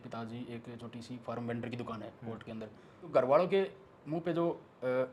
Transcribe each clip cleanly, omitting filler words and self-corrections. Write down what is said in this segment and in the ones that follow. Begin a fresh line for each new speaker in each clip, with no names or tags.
पिताजी एक छोटी सी फार्म वेंडर की दुकान है कोर्ट के अंदर। तो घर वालों के मुंह पे जो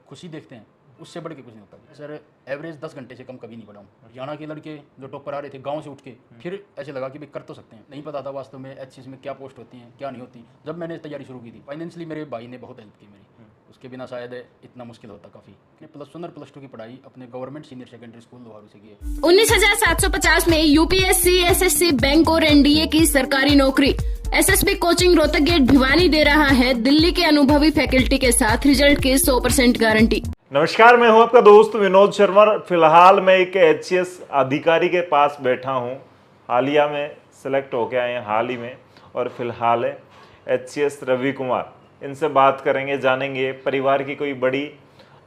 खुशी देखते हैं उससे बढ़ के कुछ नहीं होता सर। एवरेज 10 घंटे से कम कभी नहीं पढ़ा हूँ। हरियाणा के लड़के जो टॉपर आ रहे थे गांव से उठ के, फिर ऐसे लगा कि भाई कर तो सकते हैं। नहीं पता था वास्तव में एचसीएस में क्या पोस्ट होती हैं क्या नहीं होती। जब मैंने तैयारी शुरू की थी, फाइनेंशियली मेरे भाई ने बहुत हेल्प की मेरी, उसके बिना शायद इतना मुश्किल होता काफ़ी। +1 और +2 की पढ़ाई अपने government senior secondary school Loharu से की है।
19,750 में यूपीएससी, एसएससी, बैंक और एनडीए की सरकारी नौकरी। SSB coaching Rohtak gate Bhiwani दे रहा है दिल्ली के अनुभवी फैकल्टी के साथ रिजल्ट की 100% गारंटी।
नमस्कार, मैं हूं आपका दोस्त विनोद शर्मा। फिलहाल मैं एक एचसीएस अधिकारी के पास बैठा हूं। हालिया में सेलेक्ट होके आए हैं हाल ही में, और फिलहाल है एचसीएस रवि कुमार। इनसे बात करेंगे, जानेंगे। परिवार की कोई बड़ी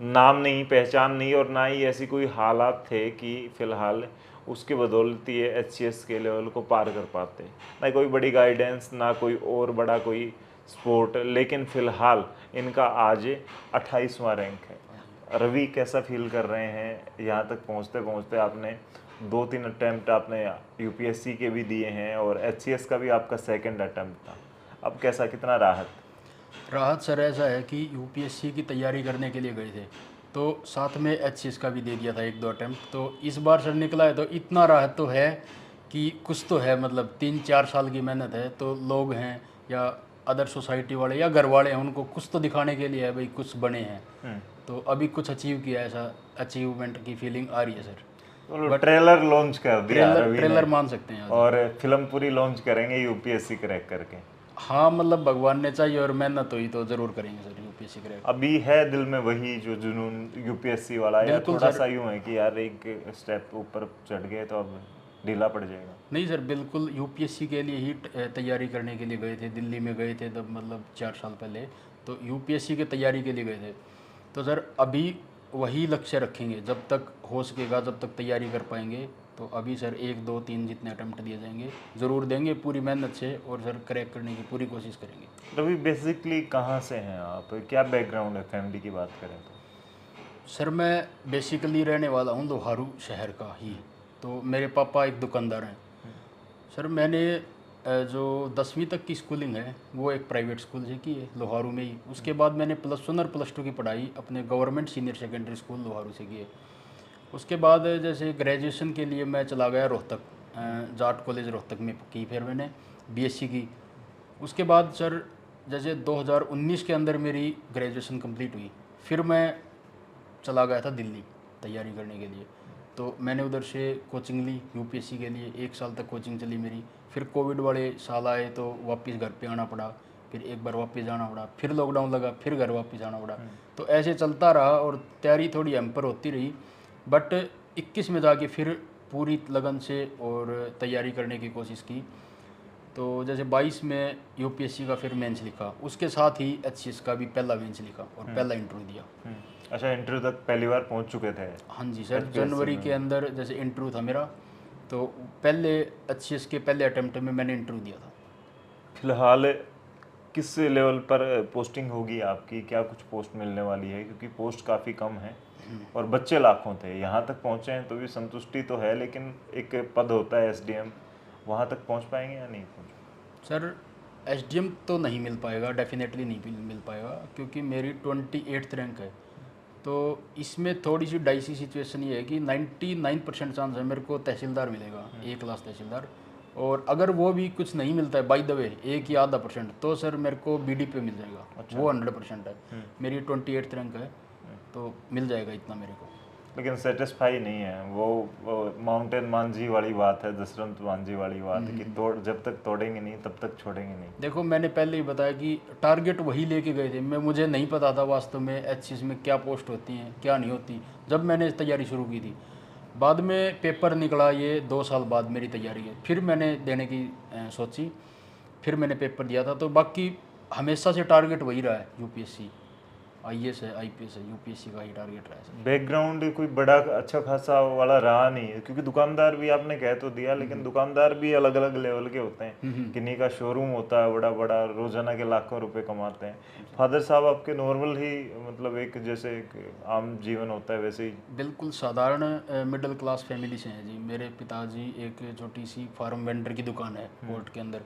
नाम नहीं, पहचान नहीं, और ना ही ऐसी कोई हालात थे कि फिलहाल उसकी बदौलत ये एचसीएस के लेवल को पार कर पाते। ना कोई बड़ी गाइडेंस, ना कोई और बड़ा कोई स्पोर्ट, लेकिन फ़िलहाल इनका आज 28वां रैंक है। रवि, कैसा फील कर रहे हैं यहाँ तक पहुँचते पहुँचते? आपने 2-3 अटैम्प्ट आपने यूपीएससी के भी दिए हैं और एचसीएस का भी आपका सेकंड अटैम्प्ट था। अब कैसा, कितना
राहत सर ऐसा है कि यूपीएससी की तैयारी करने के लिए गए थे तो साथ में एचसीएस का भी दे दिया था 1-2 अटैम्प्ट। तो इस बार सर निकला है तो इतना राहत तो है कि कुछ तो है, मतलब 3-4 साल की मेहनत है। तो लोग हैं या अदर सोसाइटी वाले या घर वाले हैं, उनको कुछ तो दिखाने के लिए है भाई कुछ बने हैं। तो अभी कुछ अचीव किया, ऐसा अचीवमेंट की फीलिंग आ रही है सर।
ट्रेलर लॉन्च कर दिया रवि ने,
ट्रेलर मान सकते हैं।
और फिल्म पूरी लॉन्च करेंगे यूपीएससी क्रैक करके।
हाँ, मतलब भगवान ने चाहिए और मेहनत हुई तो जरूर करेंगे सर यूपीएससी क्रैक।
अभी है दिल में वही जो जुनून यूपीएससी वाला, या थोड़ा सा यूं है कि यार एक स्टेप ऊपर चढ़ गए तो अब ढीला पड़ जाएगा?
नहीं सर, बिल्कुल यूपीएससी के लिए ही तैयारी करने के लिए गए थे। दिल्ली में गए थे तब, मतलब 4 साल पहले, तो यूपीएससी की तैयारी के लिए गए थे। तो सर अभी वही लक्ष्य रखेंगे, जब तक हो सकेगा जब तक तैयारी कर पाएंगे। तो अभी सर 1-2-3 जितने अटैम्प्ट दिए जाएंगे ज़रूर देंगे पूरी मेहनत से, और सर क्रैक करने की पूरी कोशिश करेंगे।
रवि, बेसिकली कहाँ से हैं आप? क्या बैकग्राउंड है फैमिली की बात करें तो?
सर मैं बेसिकली रहने वाला हूँ लोहारू शहर का ही। तो मेरे पापा एक दुकानदार हैं। सर मैंने जो 10वीं तक की स्कूलिंग है वो एक प्राइवेट स्कूल से की है लोहारू में ही। उसके बाद मैंने +1 और +2 की पढ़ाई अपने government senior secondary school Loharu से की है। उसके बाद जैसे ग्रेजुएशन के लिए मैं चला गया रोहतक, जाट कॉलेज रोहतक में की, फिर मैंने बीएससी की। उसके बाद सर जैसे 2019 के अंदर मेरी ग्रेजुएशन कंप्लीट हुई, फिर मैं चला गया था दिल्ली तैयारी करने के लिए। तो मैंने उधर से कोचिंग ली यूपीएससी के लिए, 1 साल तक कोचिंग चली मेरी। फिर कोविड वाले साल आए तो वापस घर पे आना पड़ा, फिर एक बार वापस जाना पड़ा, फिर लॉकडाउन लगा, फिर घर वापस आना पड़ा। तो ऐसे चलता रहा और तैयारी थोड़ी हैम्पर होती रही। बट 21 में जाके फिर पूरी लगन से और तैयारी करने की कोशिश की। तो जैसे 22 में यूपीएससी का फिर मेंस लिखा, उसके साथ ही एचसीएस का भी पहला मेंस लिखा और पहला इंटरव्यू दिया।
अच्छा, इंटरव्यू तक पहली बार पहुंच चुके थे?
हाँ जी सर, जनवरी के अंदर जैसे इंटरव्यू था मेरा, तो पहले एचसीएस के पहले अटेम्प्ट में मैंने इंटरव्यू दिया था।
फिलहाल किस लेवल पर पोस्टिंग होगी आपकी? क्या कुछ पोस्ट मिलने वाली है? क्योंकि पोस्ट काफ़ी कम है और बच्चे लाखों थे। यहाँ तक पहुँचे हैं तो भी संतुष्टि तो है, लेकिन एक पद होता है एसडीएम, वहाँ तक पहुँच पाएंगे या नहीं पहुँच?
सर एसडीएम तो नहीं मिल पाएगा, डेफिनेटली नहीं मिल पाएगा, क्योंकि मेरी 28th रैंक है। तो इसमें थोड़ी सी डाइसी सिचुएशन ये है कि 99% चांस है मेरे को तहसीलदार मिलेगा, A क्लास तहसीलदार। और अगर वो भी कुछ नहीं मिलता है बाय द वे 1 या आधा %, तो सर मेरे को बीडी पे मिल जाएगा। अच्छा। वो 100% है। मेरी 28th रैंक है तो मिल जाएगा इतना मेरे को।
लेकिन सेटिस्फाई नहीं है वो माउंटेन मांझी वाली बात है, जसवंत मांझी वाली बात है कि जब तक तोड़ेंगे नहीं तब तक छोड़ेंगे नहीं।
देखो मैंने पहले ही बताया कि टारगेट वही लेके गए थे। मुझे नहीं पता था वास्तव में एचसीएस में क्या पोस्ट होती हैं क्या नहीं होती, जब मैंने तैयारी शुरू की थी। बाद में पेपर निकला, ये 2 साल बाद मेरी तैयारी है, फिर मैंने देने की सोची, फिर मैंने पेपर दिया था। तो बाकी हमेशा से टारगेट वही रहा है, यूपीएससी आईएएस है, आईपीएस है, यूपीएससी का ही टारगेट रहा है।
बैकग्राउंड कोई बड़ा अच्छा खासा वाला रहा नहीं है, क्योंकि दुकानदार भी आपने कह तो दिया, लेकिन दुकानदार भी अलग अलग लेवल के होते हैं। किन्हीं का शोरूम होता है बड़ा बड़ा, रोजाना के लाखों रुपए कमाते हैं। फादर साहब आपके नॉर्मल ही, मतलब एक जैसे एक आम जीवन होता है वैसे ही?
बिल्कुल साधारण मिडिल क्लास फैमिली से हैं जी। मेरे पिताजी एक छोटी सी फार्म वेंडर की दुकान है कोर्ट के अंदर।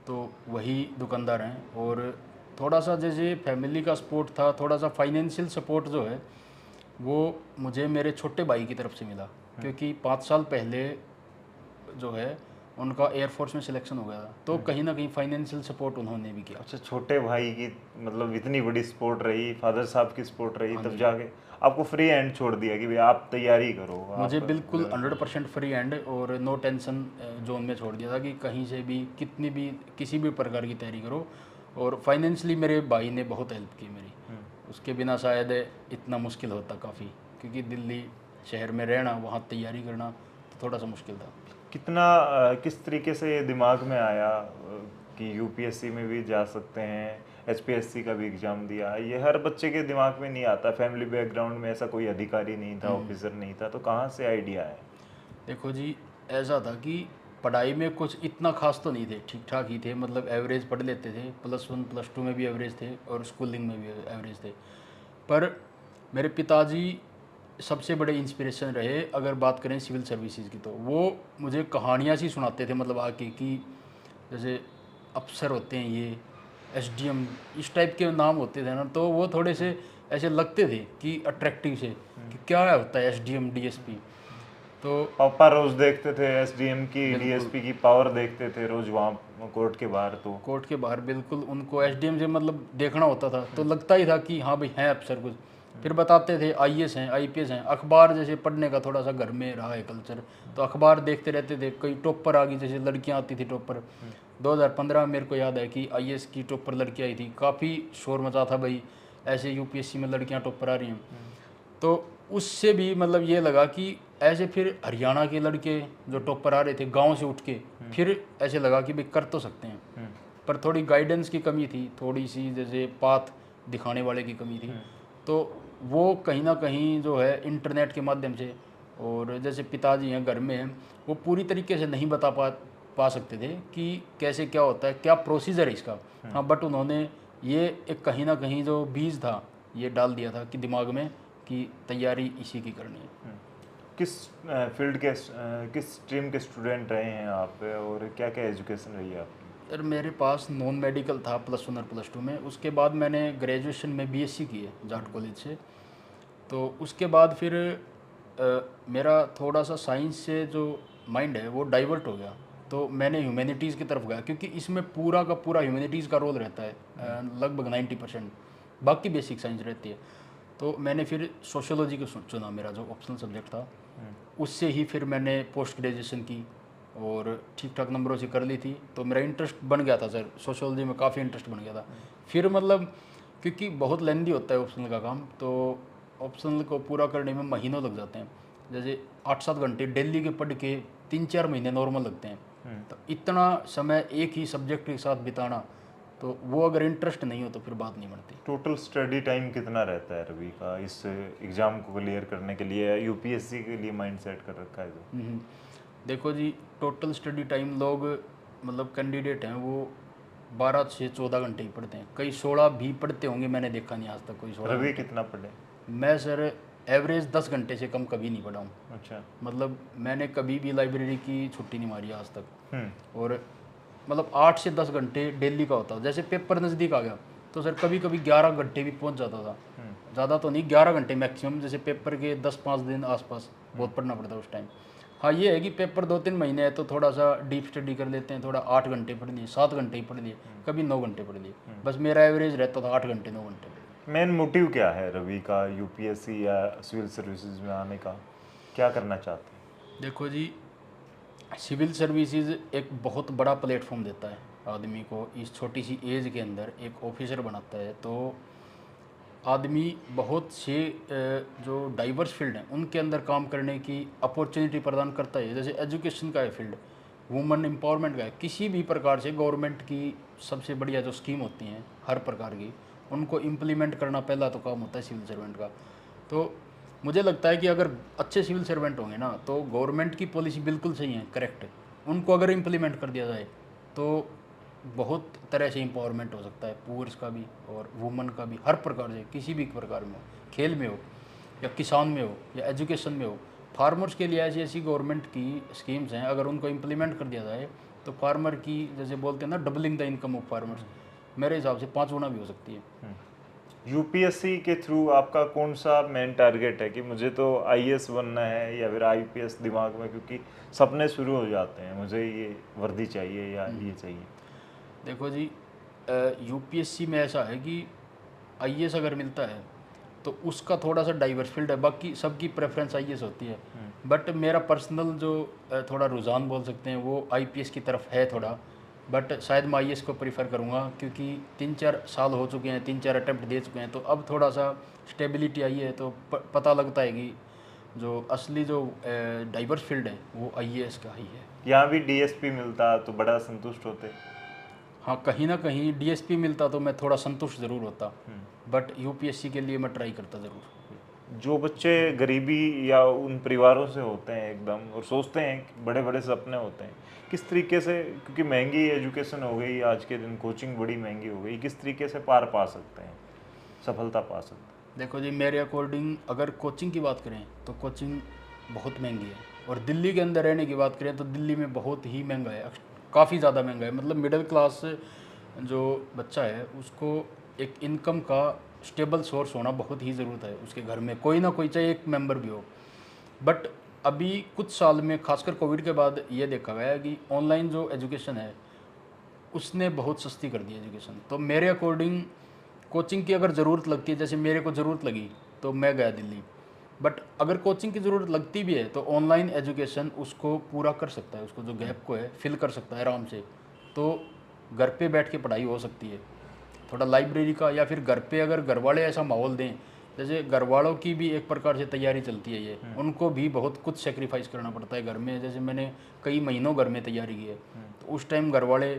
तो वही दुकानदार हैं। और थोड़ा सा जैसे फैमिली का सपोर्ट था, थोड़ा सा फाइनेंशियल सपोर्ट जो है वो मुझे मेरे छोटे भाई की तरफ से मिला, क्योंकि 5 साल पहले जो है उनका एयरफोर्स में सिलेक्शन हो गया था, तो कहीं ना कहीं फाइनेंशियल सपोर्ट उन्होंने भी किया।
अच्छा, छोटे भाई की मतलब इतनी बड़ी सपोर्ट रही, फादर साहब की सपोर्ट रही, तब जाके आपको फ्री हैंड छोड़ दिया कि भाई आप तैयारी करो।
मुझे बिल्कुल 100% फ्री हैंड और नो टेंशन जोन में छोड़ दिया था कि कहीं से भी कितनी भी किसी भी प्रकार की तैयारी करो। और फाइनेंशियली मेरे भाई ने बहुत हेल्प की मेरी, उसके बिना शायद इतना मुश्किल होता काफ़ी, क्योंकि दिल्ली शहर में रहना, वहाँ तैयारी करना तो थोड़ा सा मुश्किल था।
कितना किस तरीके से ये दिमाग में आया कि यूपीएससी में भी जा सकते हैं, एचपीएससी का भी एग्ज़ाम दिया? ये हर बच्चे के दिमाग में नहीं आता, फैमिली बैकग्राउंड में ऐसा कोई अधिकारी नहीं था, ऑफिसर नहीं था, तो कहाँ से आइडिया है?
देखो जी, ऐसा था कि पढ़ाई में कुछ इतना खास तो नहीं थे, ठीक ठाक ही थे, मतलब एवरेज पढ़ लेते थे, +1 +2 में भी एवरेज थे और स्कूलिंग में भी एवरेज थे। पर मेरे पिताजी सबसे बड़े इंस्पिरेशन रहे, अगर बात करें सिविल सर्विसेज की, तो वो मुझे कहानियाँ सी सुनाते थे, मतलब आके कि जैसे अफसर होते हैं ये, एसडीएम, इस टाइप के नाम होते थे ना, तो वो थोड़े से ऐसे लगते थे कि अट्रैक्टिव से, कि क्या होता है एसडीएम डीएसपी। तो
पापा रोज देखते थे एसडीएम की, डीएसपी की पावर देखते थे रोज वहाँ कोर्ट के बाहर, तो
कोर्ट के बाहर बिल्कुल उनको एसडीएम से मतलब देखना होता था, तो लगता ही था कि हाँ भाई हैं अफसर कुछ। फिर बताते थे आईएएस हैं, आईपीएस हैं। अखबार जैसे पढ़ने का थोड़ा सा घर में रहा है कल्चर, तो अखबार देखते रहते थे। कोई टॉपर आ गई, जैसे लड़कियां आती थी टॉपर। 2015 में मेरे को याद है कि आईएएस की टॉपर लड़की आई थी, काफ़ी शोर मचा था भाई, ऐसे यूपीएससी में लड़कियां टॉपर आ रही हैं। तो उससे भी मतलब ये लगा कि ऐसे फिर हरियाणा के लड़के जो टॉपर आ रहे थे गांव से उठ के, फिर ऐसे लगा कि भाई कर तो सकते हैं। पर थोड़ी गाइडेंस की कमी थी, थोड़ी सी जैसे पाथ दिखाने वाले की कमी थी। तो वो कहीं ना कहीं जो है इंटरनेट के माध्यम से, और जैसे पिताजी हैं घर में हैं, वो पूरी तरीके से नहीं बता पा सकते थे कि कैसे क्या होता है, क्या प्रोसीजर है इसका। हाँ, बट उन्होंने ये एक कहीं ना कहीं जो बीज था ये डाल दिया था कि दिमाग में कि तैयारी इसी की करनी है।
किस फील्ड के किस स्ट्रीम के स्टूडेंट रहे हैं आप, और क्या क्या एजुकेशन रही है आपकी?
सर मेरे पास नॉन मेडिकल था +1 और +2 में। उसके बाद मैंने ग्रेजुएशन में बीएससी की है जाट कॉलेज से। तो उसके बाद फिर मेरा थोड़ा सा साइंस से जो माइंड है वो डाइवर्ट हो गया, तो मैंने ह्यूमैनिटीज़ की तरफ गया, क्योंकि इसमें पूरा का पूरा ह्यूमैनिटीज़ का रोल रहता है, लगभग 90%, बाकी बेसिक साइंस रहती है। तो मैंने फिर सोशियोलॉजी को चुना, मेरा जो ऑप्शनल सब्जेक्ट था। उससे ही फिर मैंने पोस्ट ग्रेजुएशन की और ठीक ठाक नंबरों से कर ली थी। तो मेरा इंटरेस्ट बन गया था सर, सोशियोलॉजी में काफ़ी इंटरेस्ट बन गया था। फिर मतलब क्योंकि बहुत लेंदी होता है ऑप्शनल का काम, तो ऑप्शनल को पूरा करने में महीनों लग जाते हैं। जैसे 8-7 घंटे डेली के पढ़ के 3-4 महीने नॉर्मल लगते हैं। तो इतना समय एक ही सब्जेक्ट के साथ बिताना, तो वो अगर इंटरेस्ट नहीं हो तो फिर बात नहीं बनती।
टोटल स्टडी टाइम कितना रहता है रवि का इस एग्ज़ाम को क्लियर करने के लिए, यूपीएससी के लिए माइंड सेट कर रखा है जो?
देखो जी, टोटल स्टडी टाइम लोग मतलब कैंडिडेट हैं वो 12 से 14 घंटे ही पढ़ते हैं, कई 16 भी पढ़ते होंगे, मैंने देखा नहीं आज तक कोई 16।
रवि कितना पढ़े?
मैं सर एवरेज 10 घंटे से कम कभी नहीं पढ़ा हूँ।
अच्छा।
मतलब मैंने कभी भी लाइब्रेरी की छुट्टी नहीं मारी आज तक। और मतलब 8 से 10 घंटे डेली का होता था। जैसे पेपर नज़दीक आ गया तो सर कभी कभी 11 घंटे भी पहुंच जाता था, ज़्यादा तो नहीं, 11 घंटे मैक्सिमम। जैसे पेपर के 10-5 दिन आसपास बहुत पढ़ना पड़ता उस टाइम। हाँ, ये है कि पेपर 2-3 महीने है तो थोड़ा सा डीप स्टडी कर लेते हैं, थोड़ा 8 घंटे पढ़ लिए, 7 घंटे ही पढ़ लिए, कभी 9 घंटे पढ़ लिए। बस मेरा एवरेज रहता था 8 घंटे 9 घंटे।
मेन मोटिव क्या है रवि का यूपीएससी या सिविल सर्विसेज में आने का, क्या करना चाहते हैं?
देखो जी, सिविल सर्विसेज एक बहुत बड़ा प्लेटफॉर्म देता है आदमी को, इस छोटी सी एज के अंदर एक ऑफिसर बनाता है। तो आदमी बहुत से जो डाइवर्स फील्ड हैं उनके अंदर काम करने की अपॉर्चुनिटी प्रदान करता है। जैसे एजुकेशन का है फील्ड, वुमेन एम्पावरमेंट का है, किसी भी प्रकार से गवर्नमेंट की सबसे बढ़िया जो स्कीम होती हैं हर प्रकार की, उनको इम्प्लीमेंट करना पहला तो काम होता है सिविल सर्वेंट का। तो मुझे लगता है कि अगर अच्छे सिविल सर्वेंट होंगे ना, तो गवर्नमेंट की पॉलिसी बिल्कुल सही है, करेक्ट है, उनको अगर इम्प्लीमेंट कर दिया जाए तो बहुत तरह से एम्पावरमेंट हो सकता है, पुअर्स का भी और वुमेन का भी, हर प्रकार से, किसी भी प्रकार में हो, खेल में हो या किसान में हो या एजुकेशन में हो। फार्मर्स के लिए ऐसी ऐसी गवर्नमेंट की स्कीम्स हैं, अगर उनको इम्प्लीमेंट कर दिया जाए तो फार्मर की जैसे बोलते हैं ना doubling the income of farmers, मेरे हिसाब से 5 गुना भी हो सकती है।
यूपीएससी के थ्रू आपका कौन सा मेन टारगेट है कि मुझे तो आईएएस बनना है या फिर आईपीएस दिमाग में, क्योंकि सपने शुरू हो जाते हैं, मुझे ये वर्दी चाहिए या ये चाहिए?
देखो जी, यूपीएससी में ऐसा है कि आईएएस अगर मिलता है तो उसका थोड़ा सा डाइवर्स फील्ड है, बाकी सबकी प्रेफरेंस आईएएस होती है, बट मेरा पर्सनल जो थोड़ा रुझान बोल सकते हैं वो आईपीएस की तरफ है थोड़ा, बट शायद मैं आईएएस को प्रीफर करूँगा क्योंकि 3-4 साल हो चुके हैं, 3-4 अटैम्प्ट दे चुके हैं, तो अब थोड़ा सा स्टेबिलिटी आई है, तो पता लगता है कि जो असली जो डाइवर्स फील्ड है वो आईएएस का ही है।
यहाँ भी डीएसपी मिलता तो बड़ा संतुष्ट होते।
हाँ, कहीं ना कहीं डीएसपी मिलता तो मैं थोड़ा संतुष्ट ज़रूर होता, बट यूपीएससी के लिए मैं ट्राई करता ज़रूर।
जो बच्चे गरीबी या उन परिवारों से होते हैं एकदम और सोचते हैं कि बड़े बड़े सपने होते हैं, किस तरीके से, क्योंकि महंगी एजुकेशन हो गई आज के दिन, कोचिंग बड़ी महंगी हो गई, किस तरीके से पार पा सकते हैं, सफलता पा सकते हैं?
देखो जी, मेरे अकॉर्डिंग अगर कोचिंग की बात करें तो कोचिंग बहुत महंगी है, और दिल्ली के अंदर रहने की बात करें तो दिल्ली में बहुत ही महंगा है, काफ़ी ज़्यादा महंगा है। मतलब मिडिल क्लास जो बच्चा है उसको एक इनकम का स्टेबल सोर्स होना बहुत ही ज़रूरत है, उसके घर में कोई ना कोई चाहे एक मेंबर भी हो। बट अभी कुछ साल में खासकर कोविड के बाद ये देखा गया है कि ऑनलाइन जो एजुकेशन है उसने बहुत सस्ती कर दी एजुकेशन। तो मेरे अकॉर्डिंग कोचिंग की अगर ज़रूरत लगती है, जैसे मेरे को ज़रूरत लगी तो मैं गया दिल्ली, बट अगर कोचिंग की ज़रूरत लगती भी है तो ऑनलाइन एजुकेशन उसको पूरा कर सकता है, उसको जो गैप को है फिल कर सकता है आराम से। तो घर पे बैठ के पढ़ाई हो सकती है, थोड़ा लाइब्रेरी का, या फिर घर पे अगर घर वाले ऐसा माहौल दें, जैसे घर वालों की भी एक प्रकार से तैयारी चलती है, ये उनको भी बहुत कुछ सेक्रीफाइस करना पड़ता है घर में। जैसे मैंने कई महीनों घर में तैयारी की है, तो उस टाइम घर वाले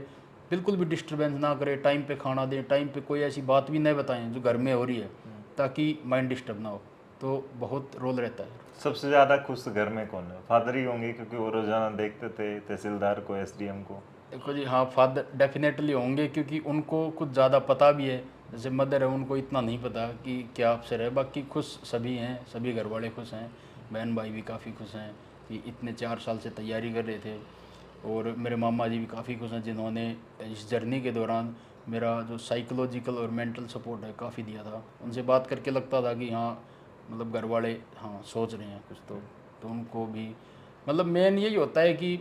बिल्कुल भी डिस्टर्बेंस ना करें, टाइम पे खाना दें, टाइम पे कोई ऐसी बात भी नहीं बताएं जो घर में हो रही है, ताकि माइंड डिस्टर्ब ना हो, तो बहुत रोल रहता है।
सबसे ज़्यादा खुश घर में कौन है? फादर ही होंगे, क्योंकि वो रोजाना देखते थे तहसीलदार को, एसडीएम को।
देखो जी, हाँ, फादर डेफिनेटली होंगे क्योंकि उनको कुछ ज़्यादा पता भी है। जैसे मदर है, उनको इतना नहीं पता कि क्या अफसर है, बाकी खुश सभी हैं, सभी घर वाले खुश हैं, बहन भाई भी काफ़ी खुश हैं कि इतने 4 साल से तैयारी कर रहे थे। और मेरे मामा जी भी काफ़ी खुश हैं जिन्होंने इस जर्नी के दौरान मेरा जो साइकोलॉजिकल और मेंटल सपोर्ट है काफ़ी दिया था। उनसे बात करके लगता था कि हाँ, मतलब घर वाले हाँ सोच रहे हैं कुछ, तो उनको भी मतलब मेन यही होता है कि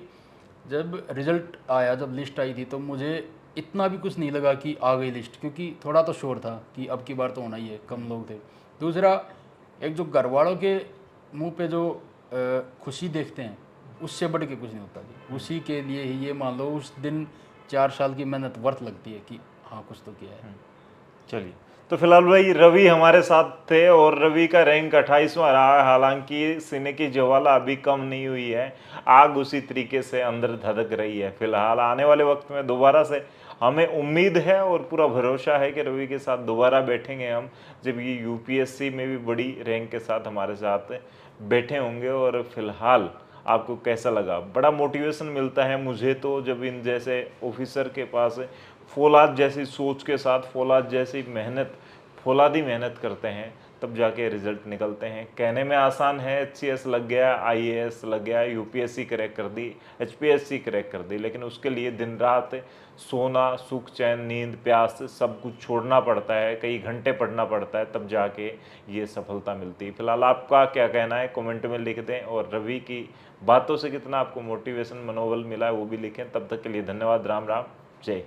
जब रिज़ल्ट आया, जब लिस्ट आई थी, तो मुझे इतना भी कुछ नहीं लगा कि आ गई लिस्ट, क्योंकि थोड़ा तो शोर था कि अब की बार तो होना ही है, कम लोग थे। दूसरा, एक जो घर वालों के मुंह पे जो खुशी देखते हैं उससे बढ़ के कुछ नहीं होता जी। उसी के लिए ही ये मान लो उस दिन 4 साल की मेहनत वर्थ लगती है कि हाँ कुछ तो किया है।
चलिए, तो फिलहाल भाई रवि हमारे साथ थे और रवि का रैंक 28वां रहा है। हालांकि सीने की ज्वाला अभी कम नहीं हुई है, आग उसी तरीके से अंदर धधक रही है। फिलहाल आने वाले वक्त में दोबारा से हमें उम्मीद है और पूरा भरोसा है कि रवि के साथ दोबारा बैठेंगे हम, जब ये यूपीएससी में भी बड़ी रैंक के साथ हमारे साथ बैठे होंगे। और फिलहाल आपको कैसा लगा? बड़ा मोटिवेशन मिलता है मुझे तो जब इन जैसे ऑफिसर के पास फौलाद जैसी सोच के साथ फौलाद जैसी फौलादी मेहनत करते हैं, तब जाके रिजल्ट निकलते हैं। कहने में आसान है, एचसीएस लग गया, आईएएस लग गया, यूपीएससी क्रैक कर दी, एचपीएससी क्रैक कर दी, लेकिन उसके लिए दिन रात सोना, सुख, चैन, नींद, प्यास सब कुछ छोड़ना पड़ता है, कई घंटे पढ़ना पड़ता है, तब जाके ये सफलता मिलती है। फिलहाल आपका क्या कहना है कमेंट में लिख दें, और रवि की बातों से कितना आपको मोटिवेशन, मनोबल मिला है वो भी लिखें। तब तक के लिए धन्यवाद। राम राम, जय।